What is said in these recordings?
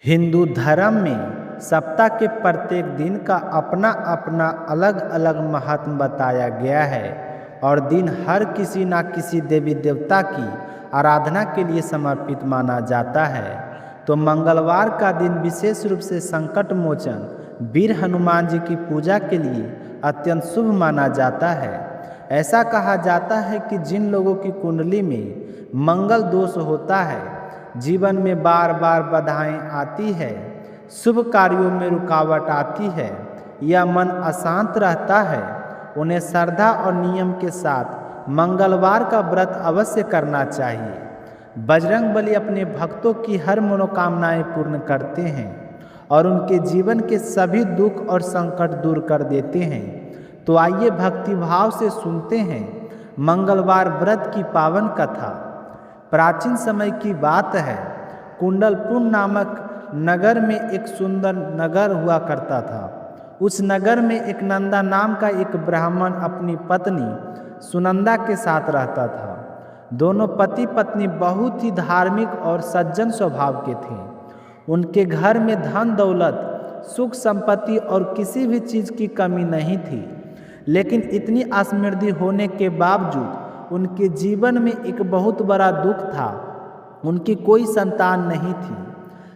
हिंदू धर्म में सप्ताह के प्रत्येक दिन का अपना अपना अलग अलग महत्व बताया गया है और दिन हर किसी न किसी देवी देवता की आराधना के लिए समर्पित माना जाता है। तो मंगलवार का दिन विशेष रूप से संकट मोचन वीर हनुमान जी की पूजा के लिए अत्यंत शुभ माना जाता है। ऐसा कहा जाता है कि जिन लोगों की कुंडली में मंगल दोष होता है, जीवन में बार बार बाधाएं आती है, शुभ कार्यों में रुकावट आती है या मन अशांत रहता है, उन्हें श्रद्धा और नियम के साथ मंगलवार का व्रत अवश्य करना चाहिए। बजरंगबली अपने भक्तों की हर मनोकामनाएं पूर्ण करते हैं और उनके जीवन के सभी दुख और संकट दूर कर देते हैं। तो आइए भक्ति भाव से सुनते हैं मंगलवार व्रत की पावन कथा। प्राचीन समय की बात है, कुंडलपुर नामक नगर में एक सुंदर नगर हुआ करता था। उस नगर में एक नंदा नाम का एक ब्राह्मण अपनी पत्नी सुनंदा के साथ रहता था। दोनों पति पत्नी बहुत ही धार्मिक और सज्जन स्वभाव के थे। उनके घर में धन दौलत, सुख संपत्ति और किसी भी चीज़ की कमी नहीं थी, लेकिन इतनी असमृद्धि होने के बावजूद उनके जीवन में एक बहुत बड़ा दुख था। उनकी कोई संतान नहीं थी।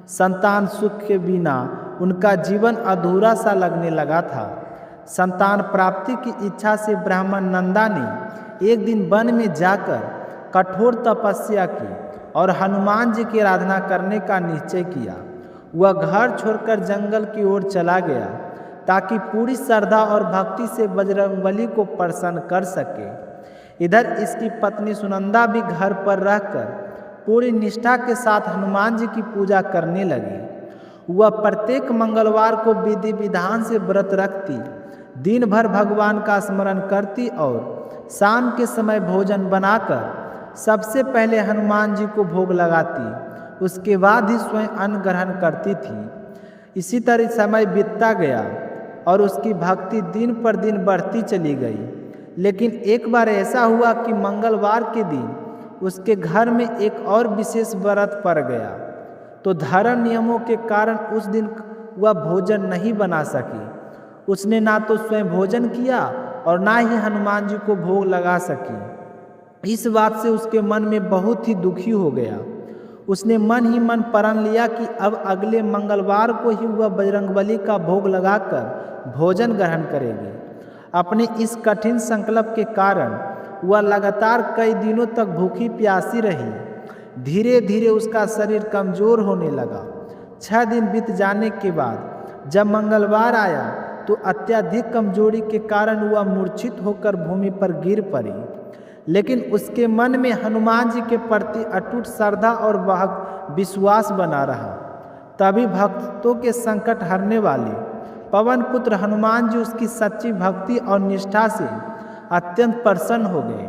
संतान सुख के बिना उनका जीवन अधूरा सा लगने लगा था। संतान प्राप्ति की इच्छा से ब्राह्मण नंदा ने एक दिन वन में जाकर कठोर तपस्या की और हनुमान जी की आराधना करने का निश्चय किया। वह घर छोड़कर जंगल की ओर चला गया ताकि पूरी श्रद्धा और भक्ति से बजरंगबली को प्रसन्न कर सके। इधर इसकी पत्नी सुनंदा भी घर पर रहकर पूरी निष्ठा के साथ हनुमान जी की पूजा करने लगी। वह प्रत्येक मंगलवार को विधि विधान से व्रत रखती, दिन भर भगवान का स्मरण करती और शाम के समय भोजन बनाकर सबसे पहले हनुमान जी को भोग लगाती, उसके बाद ही स्वयं अन्न ग्रहण करती थी। इसी तरह समय बीतता गया और उसकी भक्ति दिन पर दिन बढ़ती चली गई। लेकिन एक बार ऐसा हुआ कि मंगलवार के दिन उसके घर में एक और विशेष व्रत पड़ गया। तो धर्म नियमों के कारण उस दिन वह भोजन नहीं बना सकी। उसने ना तो स्वयं भोजन किया और ना ही हनुमान जी को भोग लगा सकी। इस बात से उसके मन में बहुत ही दुखी हो गया। उसने मन ही मन प्रण लिया कि अब अगले मंगलवार को ही वह बजरंगबली का भोग लगाकर भोजन ग्रहण करेगी। अपने इस कठिन संकल्प के कारण वह लगातार कई दिनों तक भूखी प्यासी रही। धीरे धीरे उसका शरीर कमजोर होने लगा। 6 दिन बीत जाने के बाद जब मंगलवार आया तो अत्यधिक कमजोरी के कारण वह मूर्छित होकर भूमि पर गिर पड़ी। लेकिन उसके मन में हनुमान जी के प्रति अटूट श्रद्धा और विश्वास बना रहा। तभी भक्तों के संकट हरने वाले पवन पुत्र हनुमान जी उसकी सच्ची भक्ति और निष्ठा से अत्यंत प्रसन्न हो गए।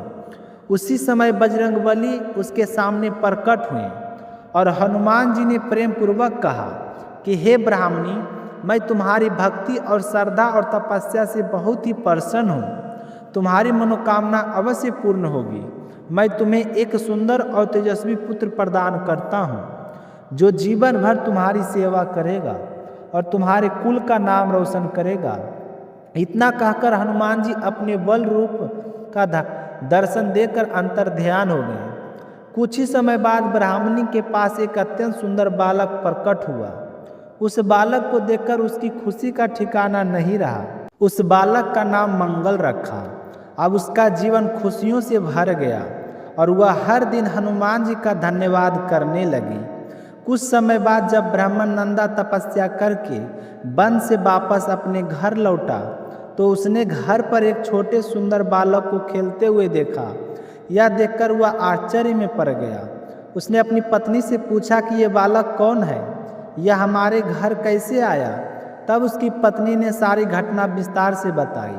उसी समय बजरंगबली उसके सामने प्रकट हुए और हनुमान जी ने प्रेम पूर्वक कहा कि हे ब्राह्मणी, मैं तुम्हारी भक्ति और श्रद्धा और तपस्या से बहुत ही प्रसन्न हूँ। तुम्हारी मनोकामना अवश्य पूर्ण होगी। मैं तुम्हें एक सुंदर और तेजस्वी पुत्र प्रदान करता हूँ, जो जीवन भर तुम्हारी सेवा करेगा और तुम्हारे कुल का नाम रोशन करेगा। इतना कहकर हनुमान जी अपने बल रूप का दर्शन देकर अंतर ध्यान हो गए। कुछ ही समय बाद ब्राह्मणी के पास एक अत्यंत सुंदर बालक प्रकट हुआ। उस बालक को देखकर उसकी खुशी का ठिकाना नहीं रहा। उस बालक का नाम मंगल रखा। अब उसका जीवन खुशियों से भर गया और वह हर दिन हनुमान जी का धन्यवाद करने लगी। कुछ समय बाद जब ब्राह्मण नंदा तपस्या करके वन से वापस अपने घर लौटा तो उसने घर पर एक छोटे सुंदर बालक को खेलते हुए देखा। यह देखकर वह आश्चर्य में पड़ गया। उसने अपनी पत्नी से पूछा कि यह बालक कौन है, यह हमारे घर कैसे आया। तब उसकी पत्नी ने सारी घटना विस्तार से बताई।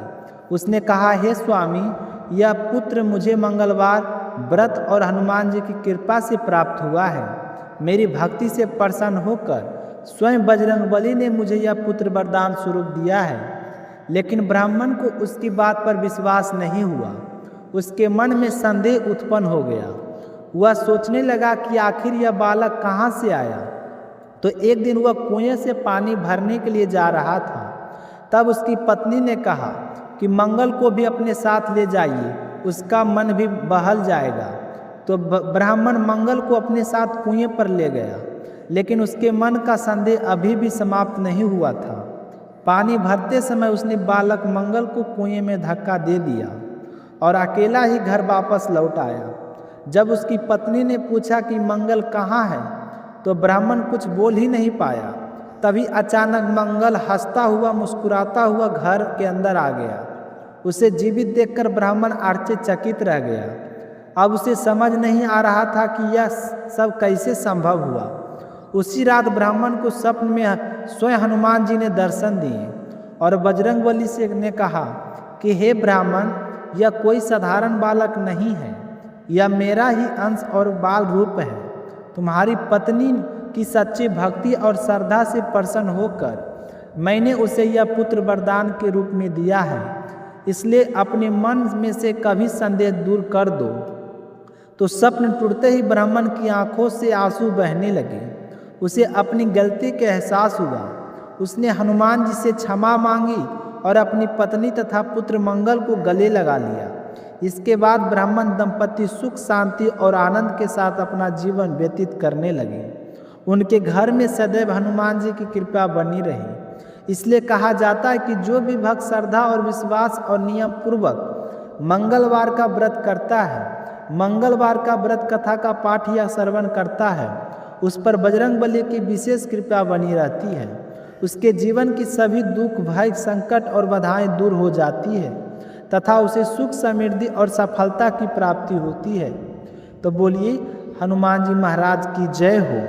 उसने कहा, हे स्वामी, यह पुत्र मुझे मंगलवार व्रत और हनुमान जी की कृपा से प्राप्त हुआ है। मेरी भक्ति से प्रसन्न होकर स्वयं बजरंगबली ने मुझे यह पुत्र वरदान स्वरूप दिया है। लेकिन ब्राह्मण को उसकी बात पर विश्वास नहीं हुआ। उसके मन में संदेह उत्पन्न हो गया। वह सोचने लगा कि आखिर यह बालक कहाँ से आया तो एक दिन वह कुएं से पानी भरने के लिए जा रहा था। तब उसकी पत्नी ने कहा कि मंगल को भी अपने साथ ले जाइए, उसका मन भी बहल जाएगा। तो ब्राह्मण मंगल को अपने साथ कुएं पर ले गया, लेकिन उसके मन का संदेह अभी भी समाप्त नहीं हुआ था। पानी भरते समय उसने बालक मंगल को कुएं में धक्का दे दिया और अकेला ही घर वापस लौट आया। जब उसकी पत्नी ने पूछा कि मंगल कहाँ है, तो ब्राह्मण कुछ बोल ही नहीं पाया। तभी अचानक मंगल हंसता हुआ मुस्कुराता हुआ घर के अंदर आ गया। उसे जीवित देखकर ब्राह्मण आश्चर्यचकित रह गया। अब उसे समझ नहीं आ रहा था कि यह सब कैसे संभव हुआ। उसी रात ब्राह्मण को स्वप्न में स्वयं हनुमान जी ने दर्शन दिए और बजरंगबली से ने कहा कि हे ब्राह्मण, यह कोई साधारण बालक नहीं है, यह मेरा ही अंश और बाल रूप है। तुम्हारी पत्नी की सच्ची भक्ति और श्रद्धा से प्रसन्न होकर मैंने उसे यह पुत्र वरदान के रूप में दिया है, इसलिए अपने मन में से कभी संदेह दूर कर दो। तो स्वप्न टूटते ही ब्राह्मण की आंखों से आंसू बहने लगे। उसे अपनी गलती का एहसास हुआ। उसने हनुमान जी से क्षमा मांगी और अपनी पत्नी तथा पुत्र मंगल को गले लगा लिया। इसके बाद ब्राह्मण दंपति सुख शांति और आनंद के साथ अपना जीवन व्यतीत करने लगे। उनके घर में सदैव हनुमान जी की कृपा बनी रही। इसलिए कहा जाता है कि जो भी भक्त श्रद्धा और विश्वास और नियम पूर्वक मंगलवार का व्रत करता है, मंगलवार का व्रत कथा का पाठ या श्रवण करता है, उस पर बजरंगबली की विशेष कृपा बनी रहती है। उसके जीवन की सभी दुख भय संकट और बाधाएं दूर हो जाती है तथा उसे सुख समृद्धि और सफलता की प्राप्ति होती है। तो बोलिए हनुमान जी महाराज की जय हो।